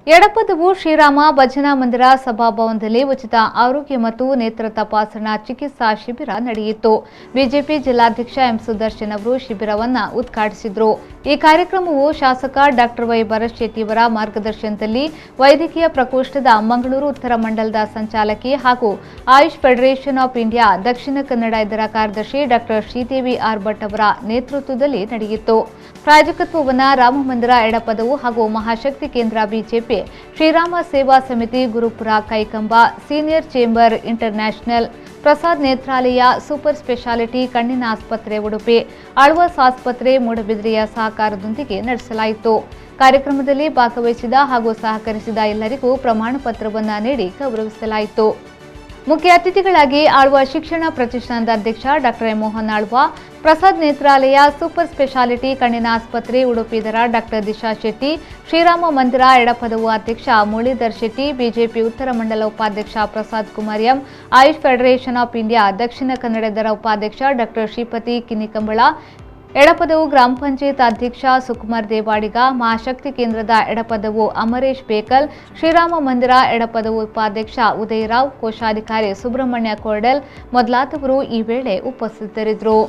ಎಡಪದವು ಶ್ರೀರಾಮ ಭಜನಾ ಮಂದಿರ ಸಭಾಭವನದಲ್ಲಿ ಉಚಿತ ಆರೋಗ್ಯ ಮತ್ತು ನೇತ್ರ ತಪಾಸಣಾ ಚಿಕಿತ್ಸಾ ಶಿಬಿರ ನಡೆಯಿತು. ಬಿಜೆಪಿ ಜಿಲ್ಲಾಧ್ಯಕ್ಷ ಎಂ ಸುದರ್ಶನ್ ಅವರು ಶಿಬಿರವನ್ನು ಉದ್ಘಾಟಿಸಿದರು. ಈ ಕಾರ್ಯಕ್ರಮವು ಶಾಸಕ ಡಾಕ್ಟರ್ ವೈ ಭರತ್ ಮಾರ್ಗದರ್ಶನದಲ್ಲಿ ವೈದ್ಯಕೀಯ ಪ್ರಕೋಷ್ಠದ ಮಂಗಳೂರು ಉತ್ತರ ಮಂಡಲದ ಸಂಚಾಲಕಿ ಹಾಗೂ AYUSH federation of India Dakshina Kannada ಇದರ ಕಾರ್ಯದರ್ಶಿ ಡಾಕ್ಟರ್ ಶ್ರೀದೇವಿ ಆರ್ ಭಟ್ ಅವರ ನೇತೃತ್ವದಲ್ಲಿ ನಡೆಯಿತು. ಪ್ರಾಯೋಜಕತ್ವವನ್ನು ರಾಮಮಂದಿರ ಎಡಪದವು ಹಾಗೂ ಮಹಾಶಕ್ತಿ ಕೇಂದ್ರ BJP, Shrirama Seva Samiti Gurupura Kaikamba, senior chamber international, Prasad Netralaya, super speciality ಕಣ್ಣಿನ ಆಸ್ಪತ್ರೆ ಉಡುಪಿ, ಆಳ್ವಾಸ್ ಆಸ್ಪತ್ರೆ ಮೂಡಬಿದ್ರೆಯ ಸಹಕಾರದೊಂದಿಗೆ ನಡೆಸಲಾಯಿತು. ಕಾರ್ಯಕ್ರಮದಲ್ಲಿ ಭಾಗವಹಿಸಿದ ಹಾಗೂ ಸಹಕರಿಸಿದ ಎಲ್ಲರಿಗೂ ಪ್ರಮಾಣ ಪತ್ರವನ್ನು ನೀಡಿ ಗೌರವಿಸಲಾಯಿತು. ಮುಖ್ಯ ಅತಿಥಿಗಳಾಗಿ ಆಳ್ವ ಶಿಕ್ಷಣ ಪ್ರತಿಷ್ಠಾನದ ಅಧ್ಯಕ್ಷ doctor M Mohan Alva, Prasad Netralaya, super speciality ಕಣ್ಣಿನ ಆಸ್ಪತ್ರೆ ಉಡುಪಿ ಇದರ ಡಾಕ್ಟರ್ ದಿಶಾ ಶೆಟ್ಟಿ, ಶ್ರೀರಾಮ ಮಂದಿರ ಎಡಪದವು ಅಧ್ಯಕ್ಷ ಮುರಳೀಧರ್ ಶೆಟ್ಟಿ, ಬಿಜೆಪಿ ಉತ್ತರ ಮಂಡಲ ಉಪಾಧ್ಯಕ್ಷ Prasad Kumar M, AYUSH federation of India Dakshina Kannada ಇದರ ಉಪಾಧ್ಯಕ್ಷ ಡಾಕ್ಟರ್ ಶ್ರೀಪತಿ ಕಿನಿಕಂಬಳ, ಎಡಪದವು ಗ್ರಾಮ ಪಂಚಾಯತ್ ಅಧ್ಯಕ್ಷ ಸುಕುಮಾರ್ ದೇವಾಡಿಗ, ಮಹಾಶಕ್ತಿ ಕೇಂದ್ರದ ಎಡಪದವು ಅಮರೇಶ್ ಬೇಕಲ್, ಶ್ರೀರಾಮ ಮಂದಿರ ಎಡಪದವು ಉಪಾಧ್ಯಕ್ಷ ಉದಯರಾವ್, ಕೋಶಾಧಿಕಾರಿ ಸುಬ್ರಹ್ಮಣ್ಯ ಕೋರ್ಡೆಲ್ ಮೊದಲಾದವರು ಈ ವೇಳೆ ಉಪಸ್ಥಿತರಿದ್ದರು.